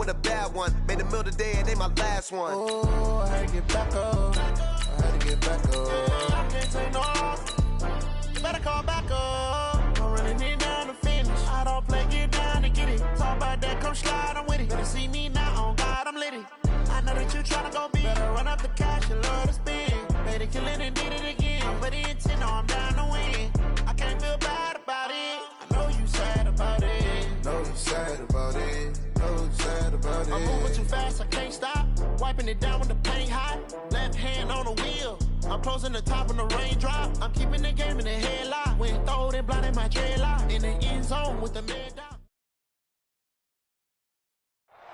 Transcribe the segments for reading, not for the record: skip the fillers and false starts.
with a bad one. Made a meal today and they my last one. Oh, I had to get back up. I had to get back up. I can't take no. You better call back up. I'm running it down to finish. I don't play, get down to get it. Talk about that, come slide, I'm with it. Better see me now, on God, I'm litty. I know that you tryna go big. Better run up the cash, you love to spend. Made it, kill it, and did it again. I put it in, I'm down to win. I can't feel bad about it. I know you sad about it. Know you sad about it. Know you sad about it. I'm moving too fast, I can't stop. Wiping it down with the paint hot. Left hand on the wheel. I'm closing the top when the raindrop. I'm keeping the game in the headlock. When throwed and blinded my dreadlock. In the end zone with the mid dot.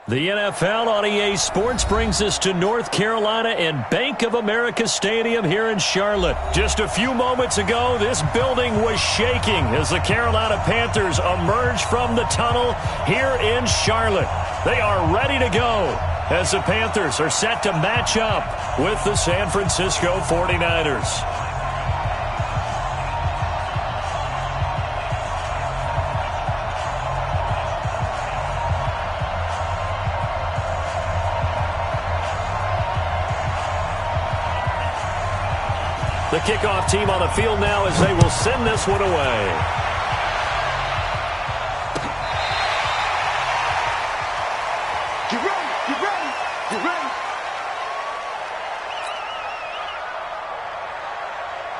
The NFL on EA Sports brings us to North Carolina and Bank of America Stadium here in Charlotte. Just a few moments ago, this building was shaking as the Carolina Panthers emerged from the tunnel here in Charlotte. They are ready to go as the Panthers are set to match up with the San Francisco 49ers. The kickoff team on the field now as they will send this one away. Get ready, get ready, get ready.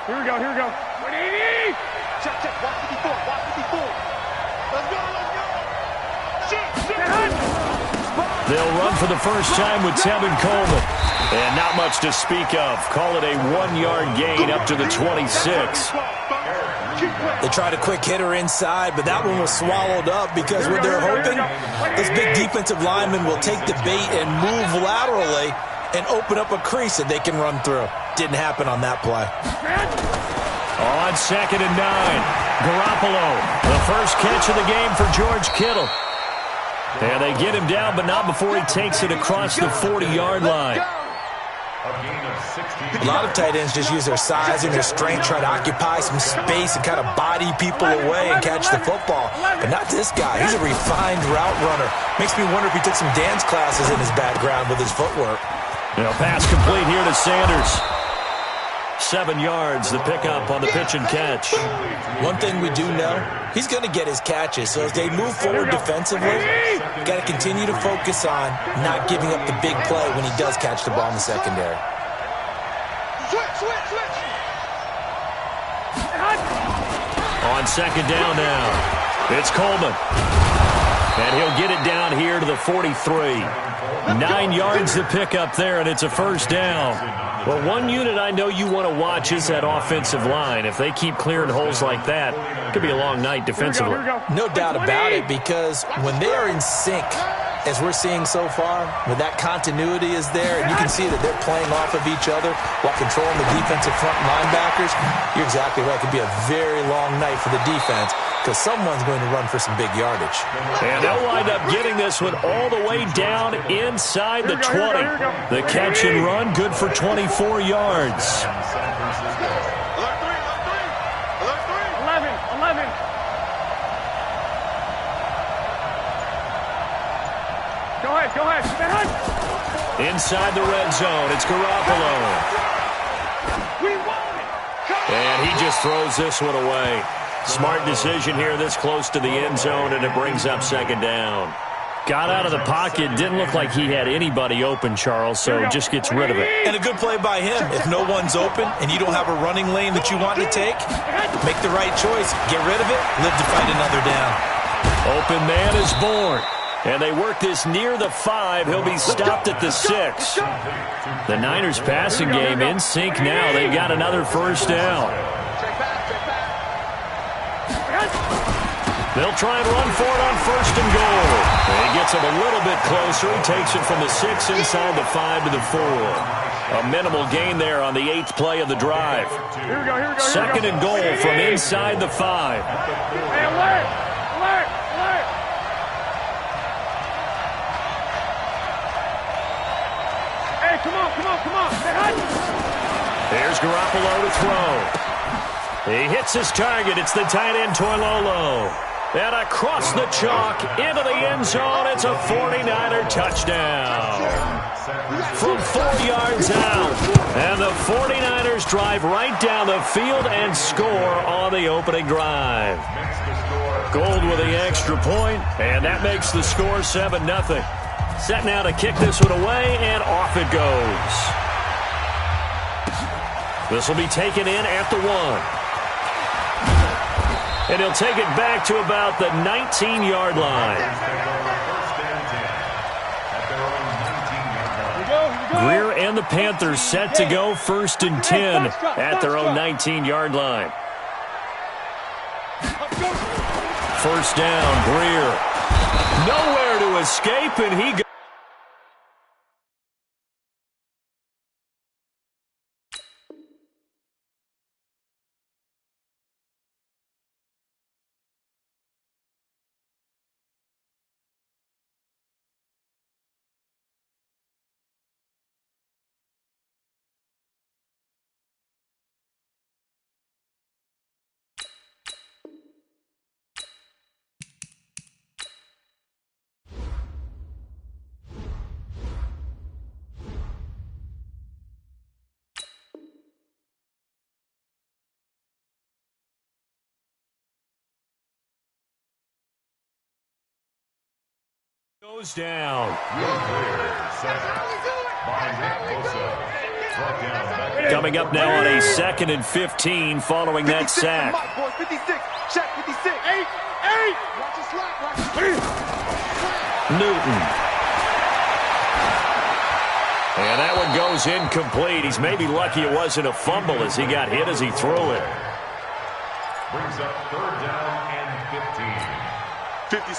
Here we go, here we go. 180! Check, check, watch 54, watch 54. Let's go, let's go. They'll run for the first time with Tevin Coleman. And not much to speak of. Call it a 1-yard gain up to the 26. They tried a quick hitter inside, but that one was swallowed up because what they're hoping, those big defensive linemen will take the bait and move laterally and open up a crease that they can run through. Didn't happen on that play. On 2nd and 9, Garoppolo, the first catch of the game for George Kittle. And they get him down, but not before he takes it across the 40-yard line. A lot of tight ends just use their size and their strength, try to occupy some space and kind of body people away and catch the football. But not this guy. He's a refined route runner. Makes me wonder if he took some dance classes in his background with his footwork. Pass complete here to Sanders. 7 yards, the pickup on the pitch and catch. One thing we do know, he's going to get his catches. So as they move forward defensively, got to continue to focus on not giving up the big play when he does catch the ball in the secondary. Switch. On 2nd down now, it's Coleman. And he'll get it down here to the 43. 9 yards to pick up there, and it's a first down. Well, one unit I know you want to watch is that offensive line. If they keep clearing holes like that, it could be a long night defensively. No doubt about it, because when they are in sync, as we're seeing so far, when that continuity is there, and you can see that they're playing off of each other while controlling the defensive front linebackers, you're exactly right. It could be a very long night for the defense because someone's going to run for some big yardage. And they'll wind up getting this one all the way down inside the 20. The catch and run, good for 24 yards. 11. Go ahead. Inside the red zone, it's Garoppolo. And he just throws this one away. Smart decision here this close to the end zone, and it brings up 2nd down. Got out of the pocket, didn't look like he had anybody open, Charles, so just gets rid of it. And a good play by him. If no one's open and you don't have a running lane that you want to take, make the right choice. Get rid of it, live to fight another down. Open man is born. And they work this near the 5. He'll be stopped at the 6. The Niners passing game in sync now. They've got another first down. They'll try and run for it on 1st and goal. And he gets him a little bit closer. He takes it from the 6 inside the 5 to the 4. A minimal gain there on the 8th play of the drive. 2nd and goal from inside the 5. Hey, alert! Hey, come on. Here's Garoppolo to throw. He hits his target. It's the tight end, Toilolo. And across the chalk, into the end zone, it's a 49er touchdown. From 4 yards out. And the 49ers drive right down the field and score on the opening drive. Gold with the extra point, and that makes the score 7-0. Set now to kick this one away, and off it goes. This will be taken in at the 1. And he'll take it back to about the 19-yard line. Greer and the Panthers set to go 1st and 10 at their own 19-yard line. First down, Greer. Nowhere to escape, and he goes. Goes down. Coming up now on a 2nd and 15 following that sack. 56, check 56. 8. Newton. And that one goes incomplete. He's maybe lucky it wasn't a fumble as he got hit as he threw it. Brings up 3rd down and 15.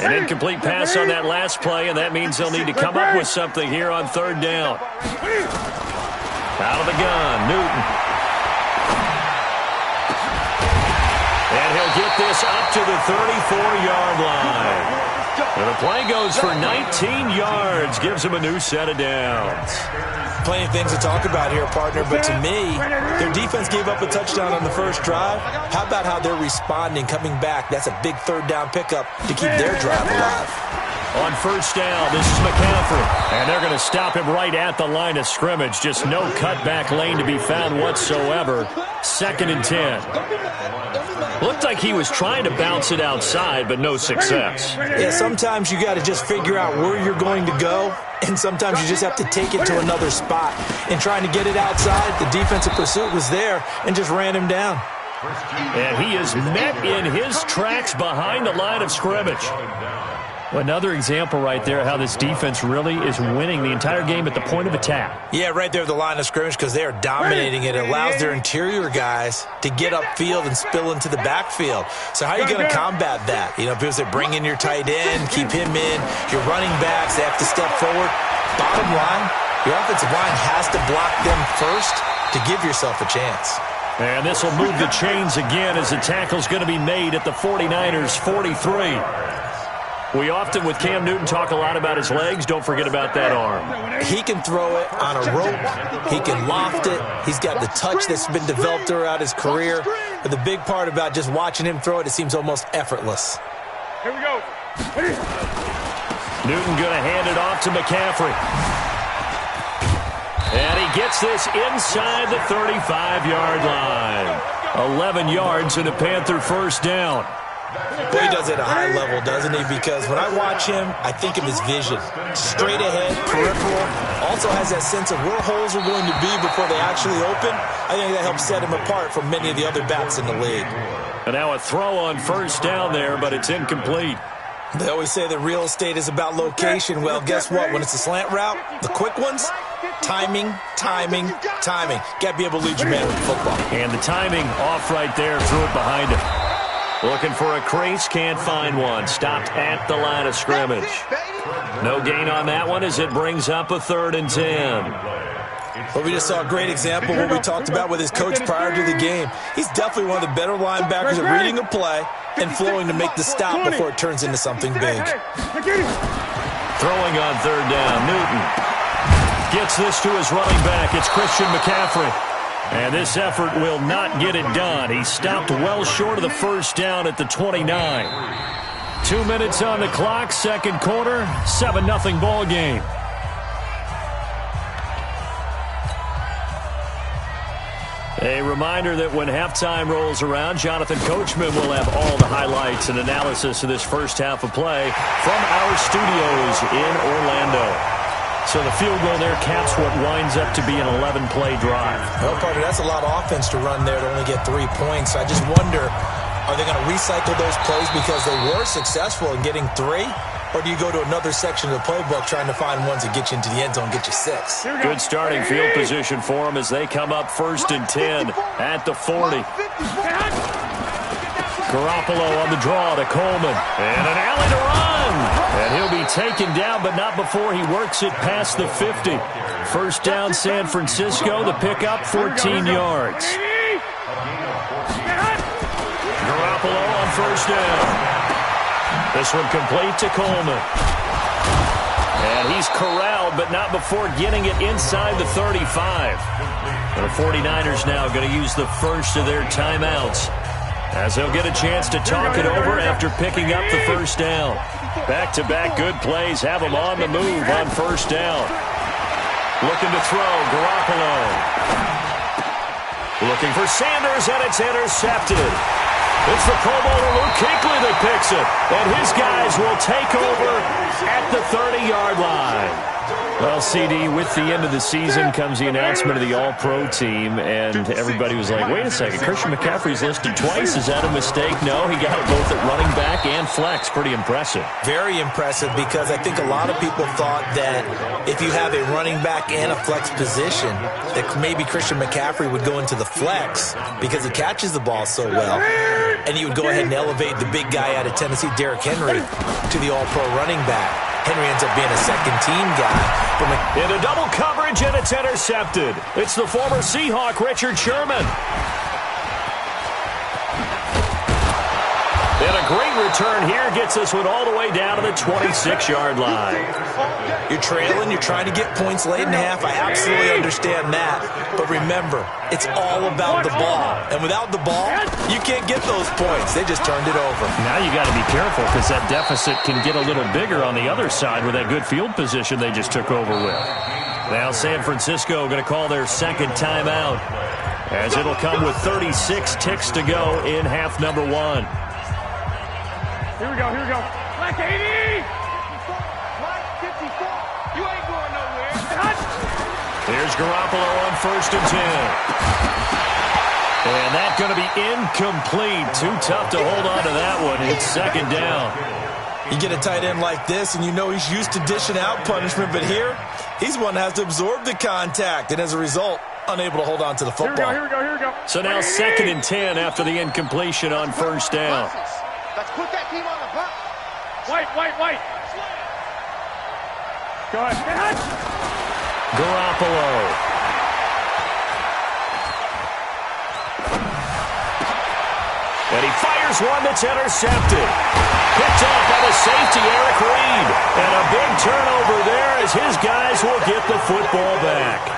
An incomplete pass on that last play, and that means they'll need to come up with something here on 3rd down. Out of the gun, Newton. And he'll get this up to the 34-yard line. And the play goes for 19 yards, gives him a new set of downs. Plenty of things to talk about here, partner, but to me, their defense gave up a touchdown on the first drive. How about how they're responding, coming back? That's a big 3rd down pickup to keep their drive alive. On first down, this is McCaffrey. And they're going to stop him right at the line of scrimmage. Just no cutback lane to be found whatsoever. 2nd and 10. Looked like he was trying to bounce it outside, but no success. Yeah, sometimes you got to just figure out where you're going to go, and sometimes you just have to take it to another spot. And trying to get it outside, the defensive pursuit was there and just ran him down. And he is met in his tracks behind the line of scrimmage. Another example right there how this defense really is winning the entire game at the point of attack. Yeah, right there at the line of scrimmage because they are dominating it. It allows their interior guys to get upfield and spill into the backfield. So how are you going to combat that? You know, because they bring in your tight end, keep him in, your running backs, they have to step forward. Bottom line, your offensive line has to block them first to give yourself a chance. And this will move the chains again as the tackle's going to be made at the 49ers' 43. We often, with Cam Newton, talk a lot about his legs. Don't forget about that arm. He can throw it on a rope. He can loft it. He's got the touch that's been developed throughout his career. But the big part about just watching him throw it, it seems almost effortless. Here we go. Newton going to hand it off to McCaffrey. And he gets this inside the 35-yard line. 11 yards and a Panther first down. Well, he does it at a high level, doesn't he? Because when I watch him, I think of his vision. Straight ahead, peripheral. Also has that sense of where holes are going to be before they actually open. I think that helps set him apart from many of the other backs in the league. And now a throw on first down there, but it's incomplete. They always say that real estate is about location. Well, guess what? When it's a slant route, the quick ones, timing, timing, timing. Got to be able to lead your man with the football. And the timing off right there, threw it behind him. Looking for a crease, can't find one. Stopped at the line of scrimmage. No gain on that one as it brings up a 3rd and 10. Well, we just saw a great example of what we talked about with his coach prior to the game. He's definitely one of the better linebackers at reading a play and flowing to make the stop before it turns into something big. Throwing on 3rd down, Newton gets this to his running back. It's Christian McCaffrey. And this effort will not get it done. He stopped well short of the first down at the 29. 2 minutes on the clock, second quarter, 7-0 ball game. A reminder that when halftime rolls around, Jonathan Coachman will have all the highlights and analysis of this first half of play from our studios in Orlando. So the field goal there caps what winds up to be an 11-play drive. Well, Carter, that's a lot of offense to run there to only get 3 points. I just wonder, are they going to recycle those plays because they were successful in getting 3? Or do you go to another section of the playbook trying to find ones that get you into the end zone, get you 6? Good starting field position for them as they come up 1st and 10 at the 40. Garoppolo on the draw to Coleman. And an alley to run. And he'll be taken down, but not before he works it past the 50. First down, San Francisco. The pickup, 14 yards. Garoppolo on first down. This one complete to Coleman. And he's corralled, but not before getting it inside the 35. And the 49ers now going to use the first of their timeouts as they'll get a chance to talk it over after picking up the first down. Back-to-back good plays have them on the move on first down. Looking to throw, Garoppolo. Looking for Sanders, and it's intercepted. It's the Pro Bowler Luke Kuechly that picks it. And his guys will take over at the 30-yard line. Well, CD, with the end of the season comes the announcement of the All-Pro team, and everybody was like, wait a second, Christian McCaffrey's listed twice. Is that a mistake? No, he got it both at running back and flex. Pretty impressive. Very impressive, because I think a lot of people thought that if you have a running back and a flex position, that maybe Christian McCaffrey would go into the flex because he catches the ball so well, and he would go ahead and elevate the big guy out of Tennessee, Derrick Henry, to the All-Pro running back. Henry ends up being a second-team guy. In a double coverage, and it's intercepted. It's the former Seahawk, Richard Sherman. And a great return here gets this one all the way down to the 26-yard line. You're trailing, you're trying to get points late in half. I absolutely understand that. But remember, it's all about the ball. And without the ball, you can't get those points. They just turned it over. Now you got to be careful, because that deficit can get a little bigger on the other side with that good field position they just took over with. Now San Francisco going to call their second timeout, as it'll come with 36 ticks to go in half number 1. Here we go, here we go. Black 80! Black 54. You ain't going nowhere. Here's Garoppolo on 1st and 10. And that's going to be incomplete. Too tough to hold on to that one. It's second down. You get a tight end like this, and you know he's used to dishing out punishment, but here, he's one that has to absorb the contact, and as a result, unable to hold on to the football. Here we go, here we go, here we go. So now 2nd and 10 after the incompletion on first down. Let's put that team on the bus. White. Go ahead. Garoppolo. And he fires one that's intercepted. Picked off by the safety, Eric Reed. And a big turnover there as his guys will get the football back.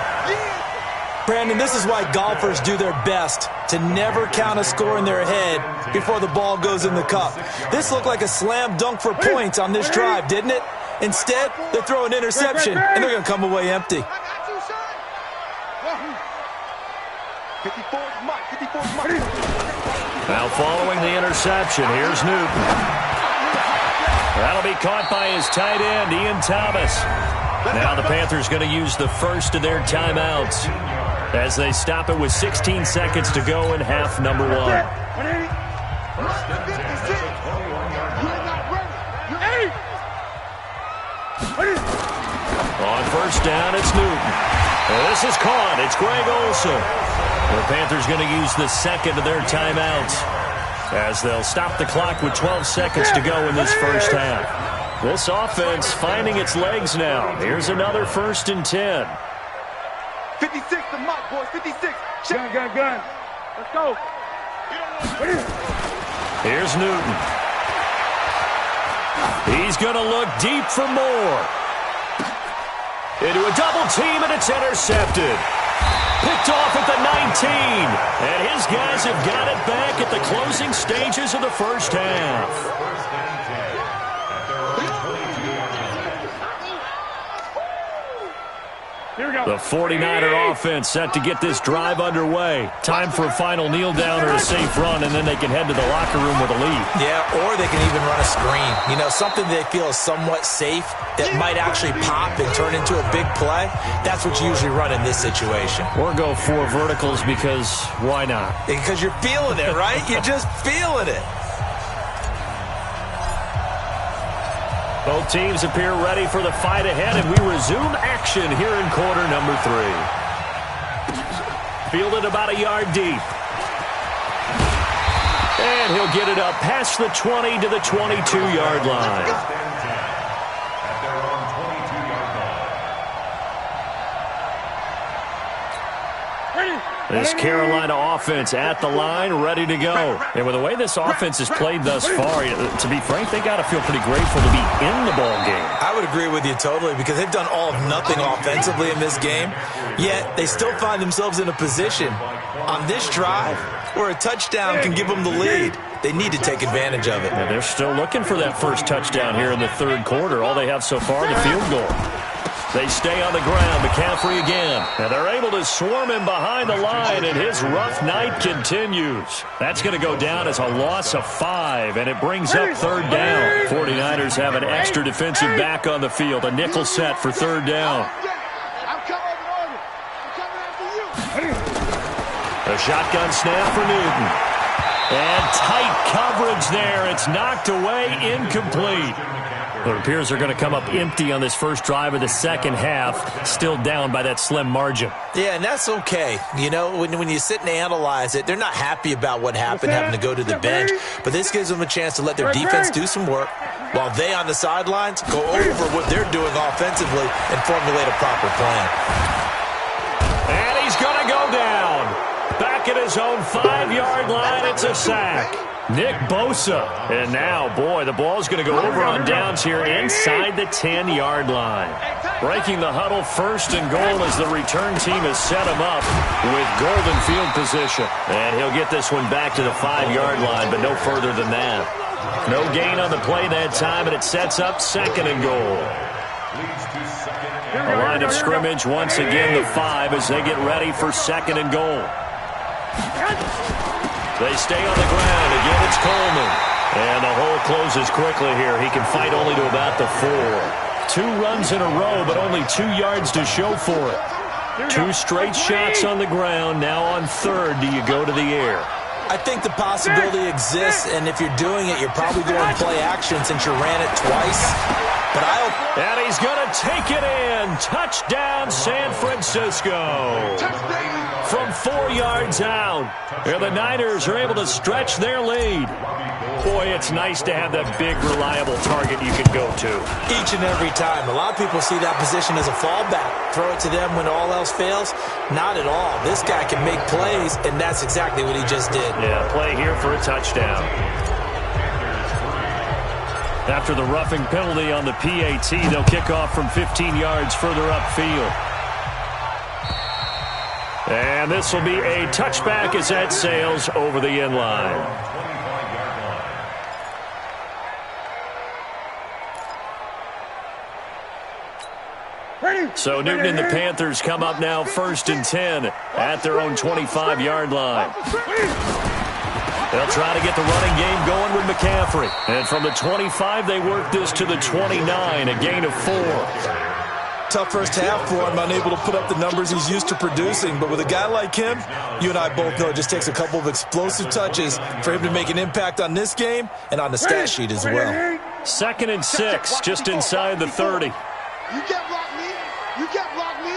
Brandon, this is why golfers do their best to never count a score in their head before the ball goes in the cup. This looked like a slam dunk for points on this drive, didn't it? Instead, they throw an interception, and they're going to come away empty. 54's Mike. Now following the interception, here's Newton. That'll be caught by his tight end, Ian Thomas. Now the Panthers going to use the first of their timeouts as they stop it with 16 seconds to go in half number 1. On first down, it's Newton. This is caught. It's Greg Olsen. The Panthers going to use the second of their timeouts as they'll stop the clock with 12 seconds to go in this first half. This offense finding its legs now. Here's another 1st and 10. 56 to Mike, boys. 56. Gun. Let's go. Here's Newton. He's going to look deep for more. Into a double team, and it's intercepted. Picked off at the 19. And his guys have got it back at the closing stages of the first half. The 49er offense set to get this drive underway. Time for a final kneel down or a safe run, and then they can head to the locker room with a lead. Yeah, or they can even run a screen. You know, something they feel is somewhat safe that might actually pop and turn into a big play. That's what you usually run in this situation. Or go 4 verticals because why not? Because you're feeling it, right? You're just feeling it. Both teams appear ready for the fight ahead, and we resume action here in quarter number 3. Fielded about a yard deep. And he'll get it up past the 20 to the 22-yard line. This Carolina offense at the line, ready to go. And with the way this offense has played thus far, to be frank, they got to feel pretty grateful to be in the ball game. I would agree with you totally because they've done all of nothing offensively in this game, yet they still find themselves in a position on this drive where a touchdown can give them the lead. They need to take advantage of it. And they're still looking for that first touchdown here in the third quarter. All they have so far, the field goal. They stay on the ground. McCaffrey again. And they're able to swarm him behind the line, and his rough night continues. That's going to go down as a loss of 5, and it brings up third down. 49ers have an extra defensive back on the field. A nickel set for third down. A shotgun snap for Newton. And tight coverage there. It's knocked away, incomplete. It appears they're going to come up empty on this first drive of the second half, still down by that slim margin. Yeah, and that's okay. You know, when you sit and analyze it, they're not happy about what happened, having to go to the bench. But this gives them a chance to let their defense do some work while they on the sidelines go over what they're doing offensively and formulate a proper plan. And he's going to go down. Back at his own 5-yard line, it's a sack. Nick Bosa. And now, boy, the ball's going to go over on downs here inside the 10-yard line. Breaking the huddle, first and goal as the return team has set him up with golden field position. And he'll get this one back to the 5-yard line, but no further than that. No gain on the play that time, and it sets up second and goal. A line of scrimmage, once again the 5 as they get ready for second and goal. They stay on the ground. Again, it's Coleman. And the hole closes quickly here. He can fight only to about the 4. 2 runs in a row, but only 2 yards to show for it. 2 straight shots on the ground. Now on third, do you go to the air? I think the possibility exists, and if you're doing it, you're probably going play action since you ran it twice. But and he's going to take it in. Touchdown, San Francisco. From 4 yards out. And the Niners are able to stretch their lead. Boy, it's nice to have that big, reliable target you can go to. Each and every time. A lot of people see that position as a fallback. Throw it to them when all else fails. Not at all. This guy can make plays, and that's exactly what he just did. Yeah, play here for a touchdown. After the roughing penalty on the PAT, they'll kick off from 15 yards further upfield. And this will be a touchback as that sails over the end line. So Newton and the Panthers come up now first and 10 at their own 25-yard line. They'll try to get the running game going with McCaffrey. And from the 25, they work this to the 29, a gain of 4. Tough first half for him, unable to put up the numbers he's used to producing. But with a guy like him, you and I both know it just takes a couple of explosive touches for him to make an impact on this game and on the stat sheet as well. 2nd and 6, just inside the 30. You can't block me. You can't block me.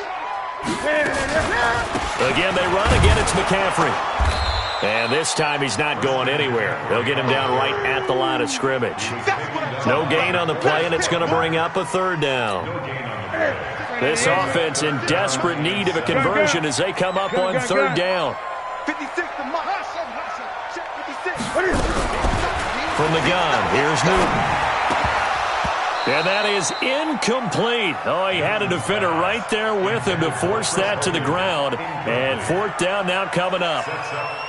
Again, they run. Again, it's McCaffrey. And this time he's not going anywhere. They'll get him down right at the line of scrimmage. No gain on the play, and it's going to bring up a third down. This offense in desperate need of a conversion as they come up on third down. From the gun, here's Newton. And that is incomplete. Oh, he had a defender right there with him to force that to the ground. And fourth down now coming up.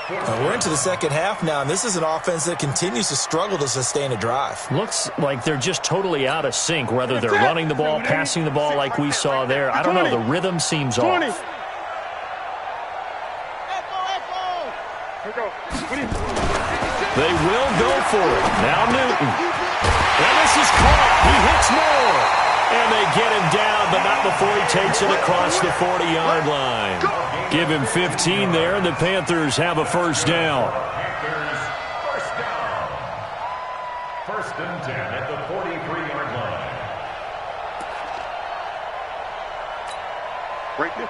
We're into the second half now, and this is an offense that continues to struggle to sustain a drive. Looks like they're just totally out of sync, whether they're running the ball, passing the ball like we saw there. I don't know. The rhythm seems off. They will go for it. Now Newton. And this is caught. He hits more. And they get him down, but not before he takes it across the 40-yard line. Give him 15 there, and the Panthers have a first down. First and 10 at the 43-yard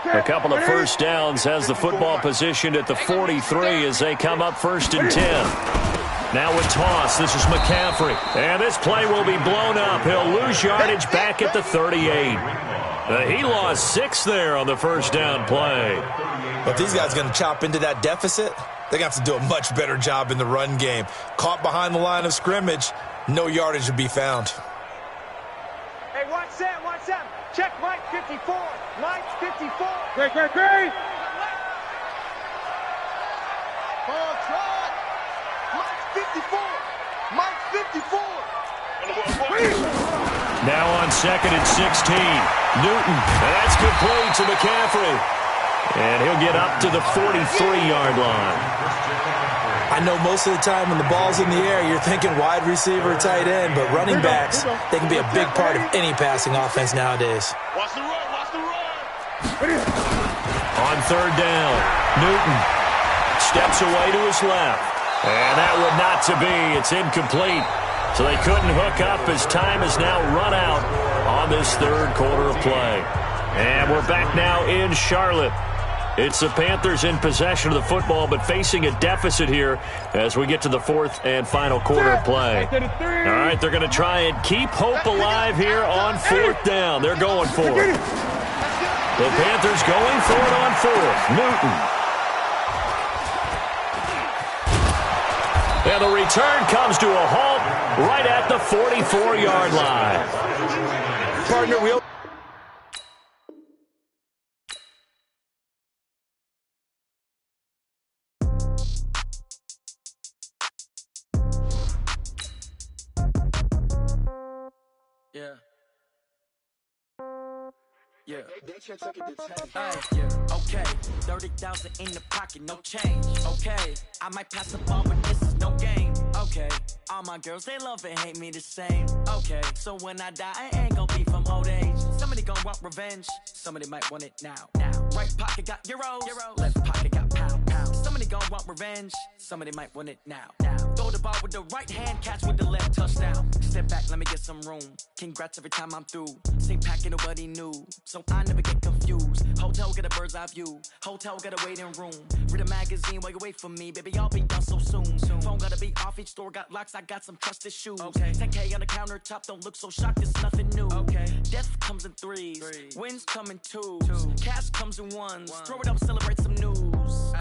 line. A couple of first downs has the football positioned at the 43 as they come up first and 10. Now with toss, this is McCaffrey. And this play will be blown up. He'll lose yardage back at the 38. He lost 6 there on the first down play. But if these guys are going to chop into that deficit, they're going to have to do a much better job in the run game. Caught behind the line of scrimmage, no yardage to be found. Hey, watch Sam, watch Sam. Check Mike 54. Mike 54. Great. Ball trot. Mike 54. Mike 54. Now on second and 16. Newton. And that's complete to McCaffrey. And he'll get up to the 43-yard line. I know most of the time when the ball's in the air, you're thinking wide receiver, tight end, but running backs, they can be a big part of any passing offense nowadays. Watch the run. On third down, Newton steps away to his left. And that would not to be. It's incomplete. So they couldn't hook up as time has now run out on this third quarter of play. And we're back now in Charlotte. It's the Panthers in possession of the football, but facing a deficit here as we get to the fourth and final quarter of play. All right, they're going to try and keep hope alive here on fourth down. They're going for it. The Panthers going for it on fourth. Newton. And the return comes to a halt right at the 44-yard line. Partner, we'll... Yeah. Okay. 30,000 in the pocket, no change. Okay. I might pass the ball, but this is no game. Okay. All my girls, they love and hate me the same. Okay. So when I die, I ain't gonna be from old age. Somebody gonna want revenge. Somebody might want it now. Right pocket got euros. Left pocket got pound. Somebody gonna want revenge. Somebody might want it now. Throw the ball with the right hand, catch with the left, touchdown. Step back, let me get some room. Congrats every time I'm through. Same packet, nobody knew. So I never get confused. Hotel get a bird's eye view. Hotel get a waiting room. Read a magazine while you wait for me. Baby, I'll be done so soon. Phone gotta be off, each store got locks. I got some trusted shoes. 10K on the countertop, don't look so shocked, it's nothing new. Death comes in threes. Wins come in twos. Cash comes in ones. Throw it up, celebrate some news.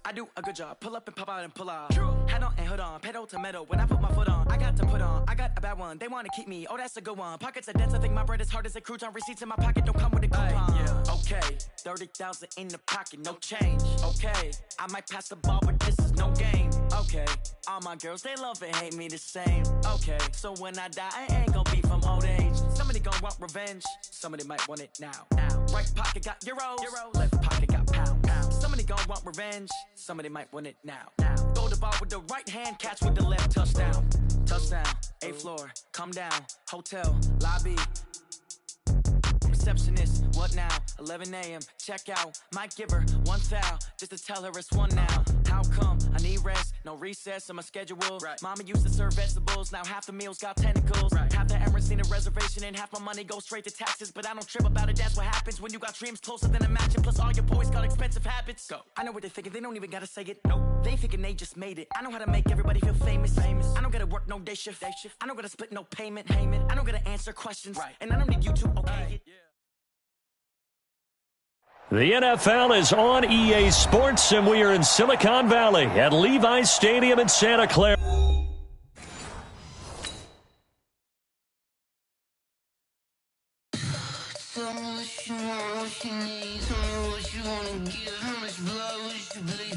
I do a good job. Pull up and pop out and pull out. Head on and hood on. Pedal to metal. When I put my foot on, I got to put on. I got a bad one. They want to keep me. Oh, that's a good one. Pockets are dense. I think my bread is hard as a crouton. Receipts in my pocket don't come with a coupon. Okay. 30,000 in the pocket. No change. Okay. I might pass the ball, but this is no game. Okay. All my girls, they love and hate me the same. Okay. So when I die, I ain't gonna be from old age. Somebody gonna want revenge. Somebody might want it now. Right pocket got euros. Left pocket got pound. Somebody gonna want revenge. Somebody might want it now. Throw the ball with the right hand, catch with the left, touchdown. Touchdown, 8th floor, come down, hotel, lobby. Receptionist, what now? 11 a.m., check out. Might give her one foul, just to tell her it's one now. How come? I need rest, no recess in my schedule. Mama used to serve vegetables, now half the meals got tentacles. Half the errands need a reservation and half my money goes straight to taxes. But I don't trip about it, that's what happens when you got dreams closer than a match. And plus all your boys got expensive habits. Go. I know what they're thinking, they don't even gotta say it. Nope. They thinking they just made it. I know how to make everybody feel famous. I don't gotta work no day shift. I don't gotta split no payment. I don't gotta answer questions. And I don't need you to okay it. The NFL is on EA Sports, and we are in Silicon Valley at Levi's Stadium in Santa Clara. Tell me what you want, what you need. Tell me what you wanna give. How much blood would you bleed?